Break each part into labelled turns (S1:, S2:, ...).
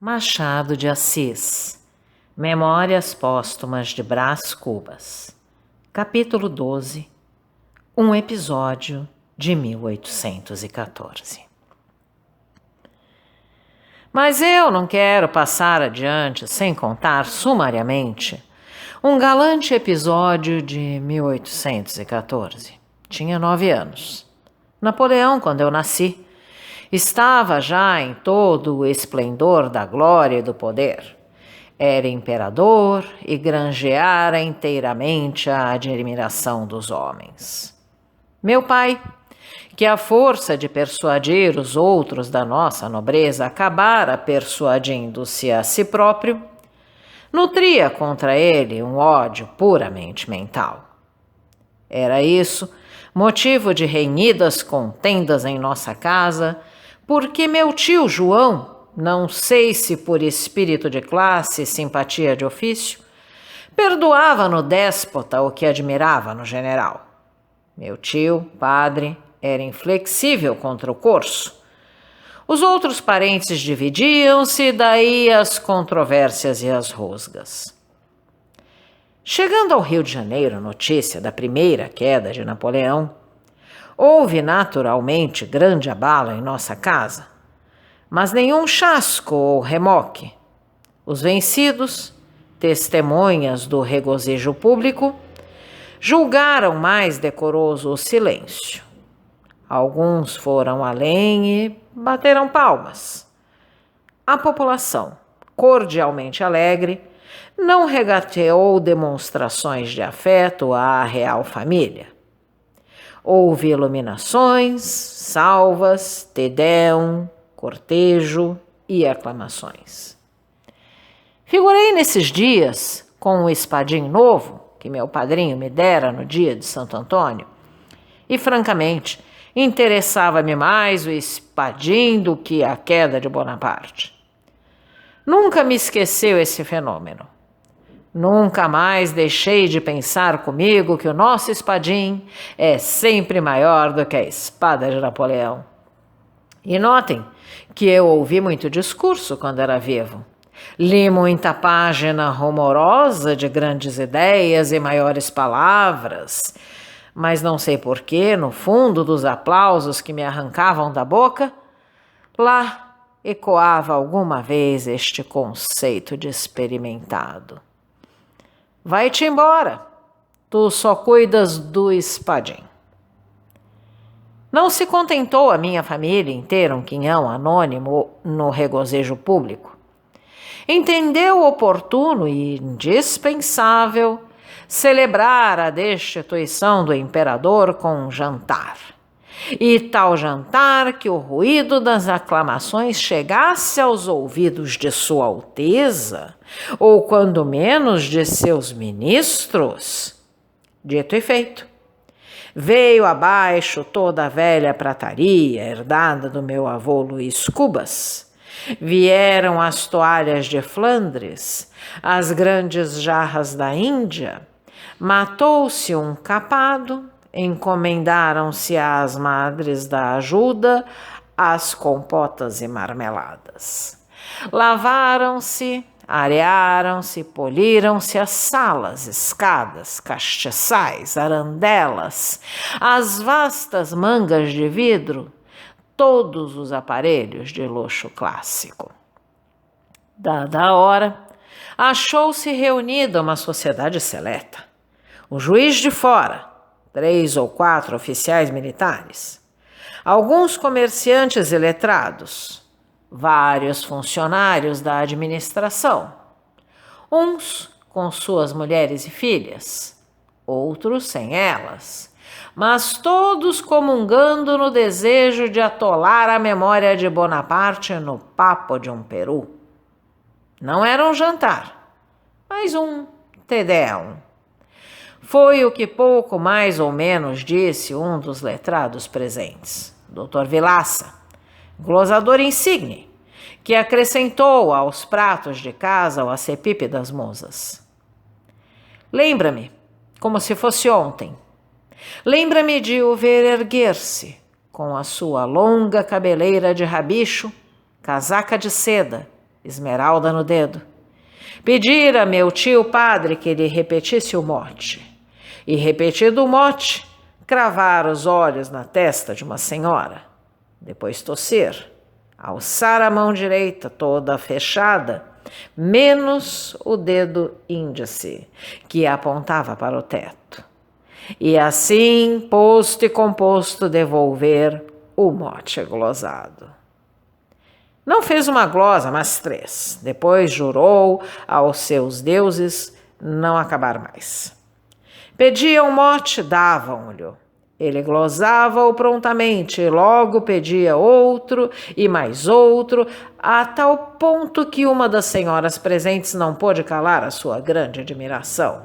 S1: Machado de Assis. Memórias Póstumas de Brás Cubas. Capítulo 12. Um episódio de 1814. Mas eu não quero passar adiante sem contar sumariamente um galante episódio de 1814. Tinha 9 anos. Napoleão, quando eu nasci, estava já em todo o esplendor da glória e do poder. Era imperador e granjeara inteiramente a admiração dos homens. Meu pai, que à força de persuadir os outros da nossa nobreza acabara persuadindo-se a si próprio, nutria contra ele um ódio puramente mental. Era isso motivo de renhidas contendas em nossa casa, porque meu tio João, não sei se por espírito de classe e simpatia de ofício, perdoava no déspota o que admirava no general. Meu tio, padre, era inflexível contra o corso. Os outros parentes dividiam-se, daí as controvérsias e as rusgas. Chegando ao Rio de Janeiro notícia da primeira queda de Napoleão, houve naturalmente grande abalo em nossa casa, mas nenhum chasco ou remoque. Os vencidos, testemunhas do regozijo público, julgaram mais decoroso o silêncio. Alguns foram além e bateram palmas. A população, cordialmente alegre, não regateou demonstrações de afeto à real família. Houve iluminações, salvas, te deum, cortejo e aclamações. Figurei nesses dias com um espadim novo que meu padrinho me dera no dia de Santo Antônio e, francamente, interessava-me mais o espadim do que a queda de Bonaparte. Nunca me esqueceu esse fenômeno. Nunca mais deixei de pensar comigo que o nosso espadim é sempre maior do que a espada de Napoleão. E notem que eu ouvi muito discurso quando era vivo. Li muita página rumorosa de grandes ideias e maiores palavras, mas não sei porquê, no fundo dos aplausos que me arrancavam da boca, lá ecoava alguma vez este conceito de experimentado. Vai-te embora, tu só cuidas do espadim. Não se contentou a minha família em ter um quinhão anônimo no regozijo público. Entendeu oportuno e indispensável celebrar a destituição do imperador com um jantar. E tal jantar que o ruído das aclamações chegasse aos ouvidos de Sua Alteza, ou quando menos de seus ministros. Dito e feito. Veio abaixo toda a velha prataria herdada do meu avô Luís Cubas. Vieram as toalhas de Flandres, as grandes jarras da Índia. Matou-se um capado, encomendaram-se às madres da ajuda as compotas e marmeladas. Lavaram-se, arearam-se, poliram-se as salas, escadas, castiçais, arandelas, as vastas mangas de vidro, todos os aparelhos de luxo clássico. Dada a hora, achou-se reunida uma sociedade seleta. O juiz de fora, 3 ou 4 oficiais militares, alguns comerciantes e letrados, vários funcionários da administração, uns com suas mulheres e filhas, outros sem elas, mas todos comungando no desejo de atolar a memória de Bonaparte no papo de um peru. Não era um jantar, mas um te deum. Foi o que pouco mais ou menos disse um dos letrados presentes, Dr. Vilaça, glosador insigne, que acrescentou aos pratos de casa o acepipe das musas. Lembra-me, como se fosse ontem, lembra-me de o ver erguer-se, com a sua longa cabeleira de rabicho, casaca de seda esmeralda no dedo. Pedira meu tio padre que lhe repetisse o mote. E repetido o mote, cravar os olhos na testa de uma senhora. Depois tossir, alçar a mão direita toda fechada, menos o dedo índice, que apontava para o teto. E assim, posto e composto, devolver o mote glosado. Não fez uma glosa, mas 3. Depois jurou aos seus deuses não acabar mais. Pedia um mote, davam-lhe. Ele glosava-o prontamente, e logo pedia outro e mais outro, a tal ponto que uma das senhoras presentes não pôde calar a sua grande admiração.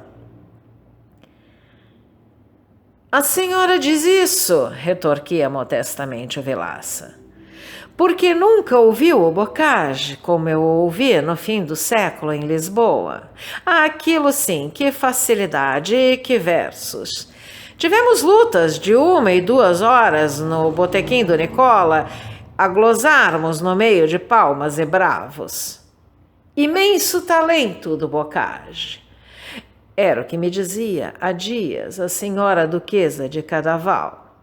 S1: A senhora diz isso, retorquia modestamente o Vilaça, porque nunca ouviu o Bocage, como eu ouvi no fim do século em Lisboa. Aquilo sim, que facilidade e que versos! Tivemos lutas de 1 e 2 horas no botequim do Nicola, a glosarmos no meio de palmas e bravos. Imenso talento do Bocage. Era o que me dizia há dias a senhora duquesa de Cadaval.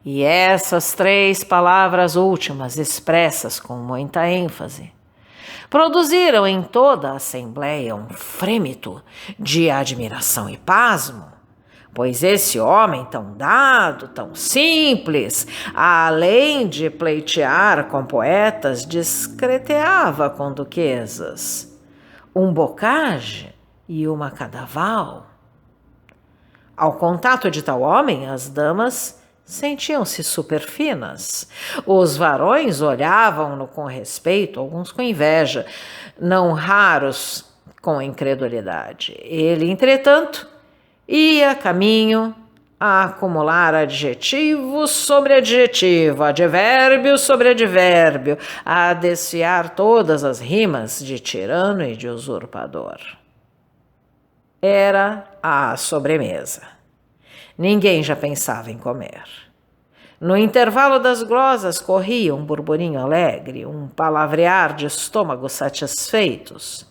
S1: E essas 3 palavras últimas, expressas com muita ênfase, produziram em toda a assembleia um frêmito de admiração e pasmo, pois esse homem tão dado, tão simples, além de pleitear com poetas, discreteava com duquesas, um Bocage e uma Cadaval. Ao contato de tal homem, as damas sentiam-se superfinas. Os varões olhavam-no com respeito, alguns com inveja, não raros com incredulidade. Ele, entretanto, ia caminho a acumular adjetivo sobre adjetivo, advérbio sobre advérbio, a desfiar todas as rimas de tirano e de usurpador. Era a sobremesa. Ninguém já pensava em comer. No intervalo das glosas corria um burburinho alegre, um palavrear de estômagos satisfeitos.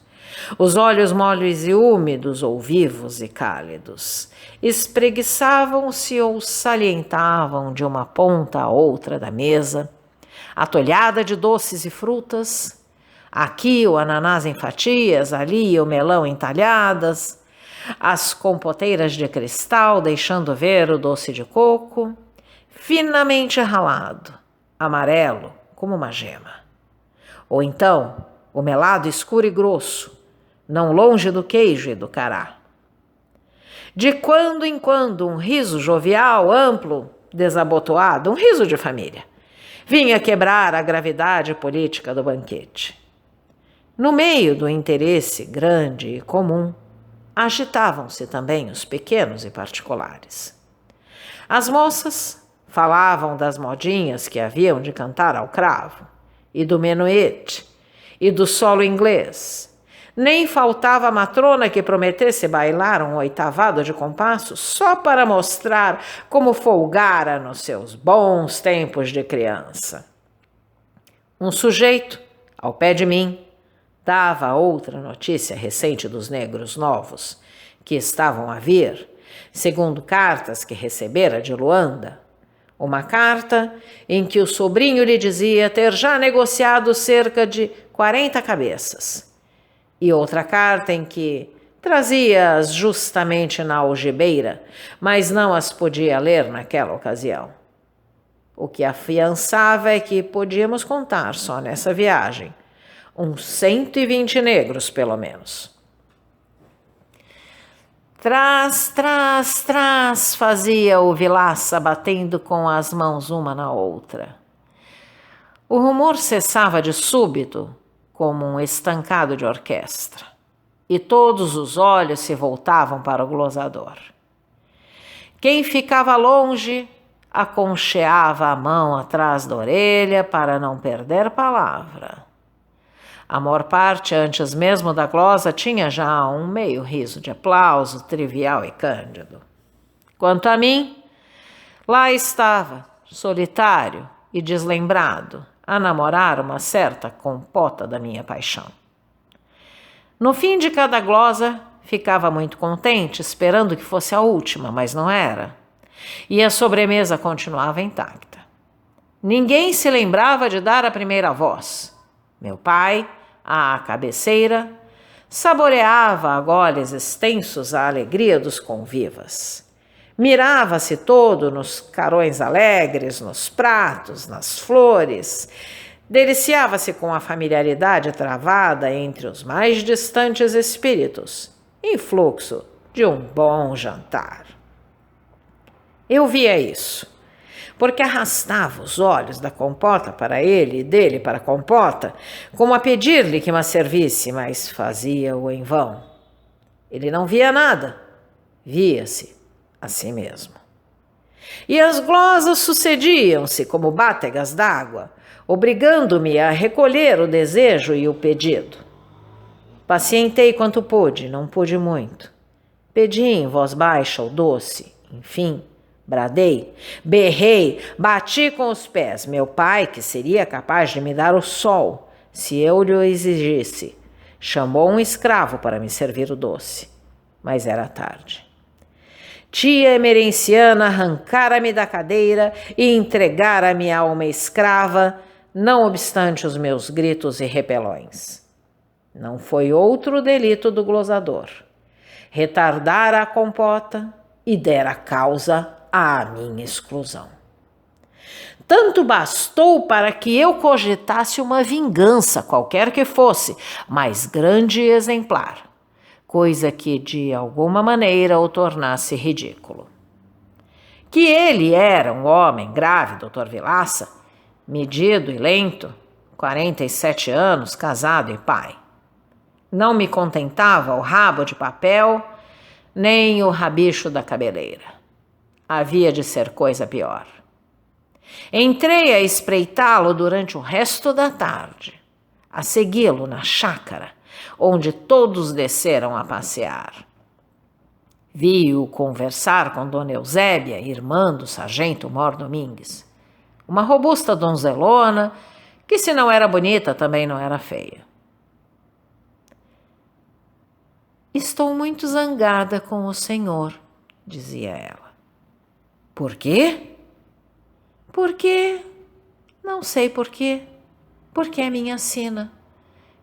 S1: Os olhos moles e úmidos, ou vivos e cálidos, espreguiçavam-se ou salientavam de uma ponta a outra da mesa, atolhada de doces e frutas, aqui o ananás em fatias, ali o melão em talhadas, as compoteiras de cristal deixando ver o doce de coco, finamente ralado, amarelo como uma gema. Ou então, o melado escuro e grosso, não longe do queijo e do cará. De quando em quando, um riso jovial, amplo, desabotoado, um riso de família, vinha quebrar a gravidade política do banquete. No meio do interesse grande e comum, agitavam-se também os pequenos e particulares. As moças falavam das modinhas que haviam de cantar ao cravo, e do menuete, e do solo inglês. Nem faltava a matrona que prometesse bailar um oitavado de compasso só para mostrar como folgara nos seus bons tempos de criança. Um sujeito, ao pé de mim, dava outra notícia recente dos negros novos, que estavam a vir, segundo cartas que recebera de Luanda. Uma carta em que o sobrinho lhe dizia ter já negociado cerca de 40 cabeças. E outra carta em que trazia-as justamente na algibeira, mas não as podia ler naquela ocasião. O que afiançava é que podíamos contar só nessa viagem uns 120 negros, pelo menos. Trás, trás, trás, fazia o Vilaça, batendo com as mãos uma na outra. O rumor cessava de súbito, como um estancado de orquestra, e todos os olhos se voltavam para o glosador. Quem ficava longe aconcheava a mão atrás da orelha para não perder palavra. A maior parte, antes mesmo da glosa, tinha já um meio riso de aplauso, trivial e cândido. Quanto a mim, lá estava, solitário e deslembrado, a namorar uma certa compota da minha paixão. No fim de cada glosa, ficava muito contente, esperando que fosse a última, mas não era. E a sobremesa continuava intacta. Ninguém se lembrava de dar a primeira voz. Meu pai, à cabeceira, saboreava a goles extensos a alegria dos convivas. Mirava-se todo nos carões alegres, nos pratos, nas flores. Deliciava-se com a familiaridade travada entre os mais distantes espíritos, em fluxo de um bom jantar. Eu via isso, porque arrastava os olhos da compota para ele e dele para a compota, como a pedir-lhe que me servisse, mas fazia-o em vão. Ele não via nada, via-se a si mesmo. E as glosas sucediam-se como bátegas d'água, obrigando-me a recolher o desejo e o pedido. Pacientei quanto pude, não pude muito. Pedi em voz baixa o doce, enfim, bradei, berrei, bati com os pés. Meu pai, que seria capaz de me dar o sol, se eu lhe o exigisse, chamou um escravo para me servir o doce, mas era tarde. Tia emerenciana arrancara-me da cadeira e entregara-me a uma escrava, não obstante os meus gritos e repelões. Não foi outro delito do glosador. Retardara a compota e dera causa à minha exclusão. Tanto bastou para que eu cogitasse uma vingança, qualquer que fosse, mais grande e exemplar, coisa que de alguma maneira o tornasse ridículo. Que ele era um homem grave, Dr. Vilaça, medido e lento, 47 anos, casado e pai. Não me contentava o rabo de papel, nem o rabicho da cabeleira. Havia de ser coisa pior. Entrei a espreitá-lo durante o resto da tarde, a segui-lo na chácara, onde todos desceram a passear. Vi-o conversar com Dona Eusébia, irmã do sargento Mor Domingues, uma robusta donzelona, que se não era bonita, também não era feia. Estou muito zangada com o senhor, dizia ela. Por quê? Porque, não sei por quê, porque é minha sina.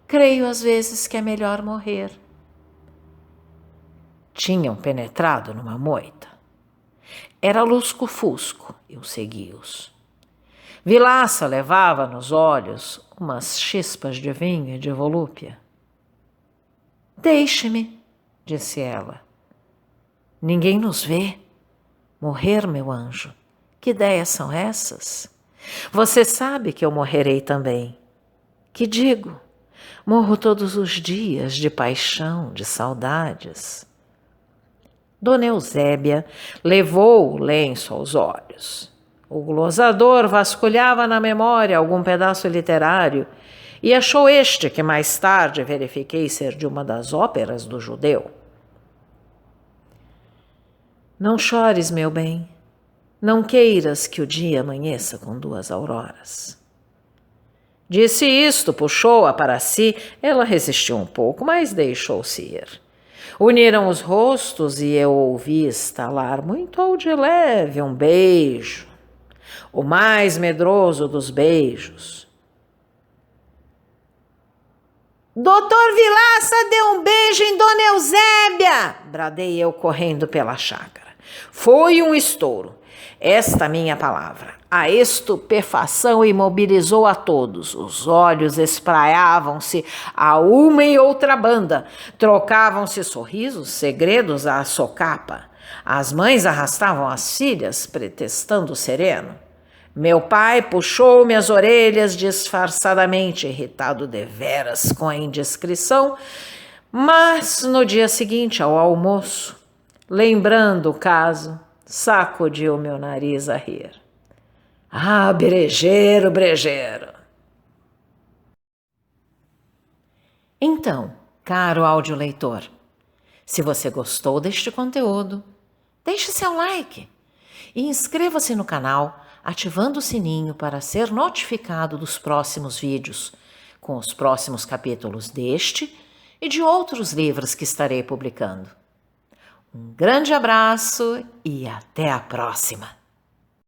S1: Creio às vezes que é melhor morrer. Tinham penetrado numa moita. Era lusco-fusco, eu segui-os. Vilaça levava nos olhos umas chispas de vinho e de volúpia. Deixe-me, disse ela. Ninguém nos vê. Morrer, meu anjo. Que ideias são essas? Você sabe que eu morrerei também. Que digo? Morro todos os dias de paixão, de saudades. Dona Eusébia levou o lenço aos olhos. O glosador vasculhava na memória algum pedaço literário e achou este, que mais tarde verifiquei ser de uma das óperas do judeu. Não chores, meu bem. Não queiras que o dia amanheça com 2 auroras. Disse isto, puxou-a para si. Ela resistiu um pouco, mas deixou-se ir. Uniram os rostos e eu ouvi estalar muito ao de leve um beijo, o mais medroso dos beijos. Doutor Vilaça deu um beijo em Dona Eusébia! Bradei eu correndo pela chácara. Foi um estouro. Esta minha palavra. A estupefação imobilizou a todos. Os olhos espraiavam-se a uma e outra banda. Trocavam-se sorrisos, segredos à socapa. As mães arrastavam as filhas, pretextando sereno. Meu pai puxou-me as orelhas disfarçadamente, irritado deveras com a indiscrição, mas no dia seguinte, ao almoço, lembrando o caso, sacudiu meu nariz a rir. Ah, brejeiro, brejeiro! Então, caro audioleitor, se você gostou deste conteúdo, deixe seu like e inscreva-se no canal ativando o sininho para ser notificado dos próximos vídeos, com os próximos capítulos deste e de outros livros que estarei publicando. Um grande abraço e até a próxima!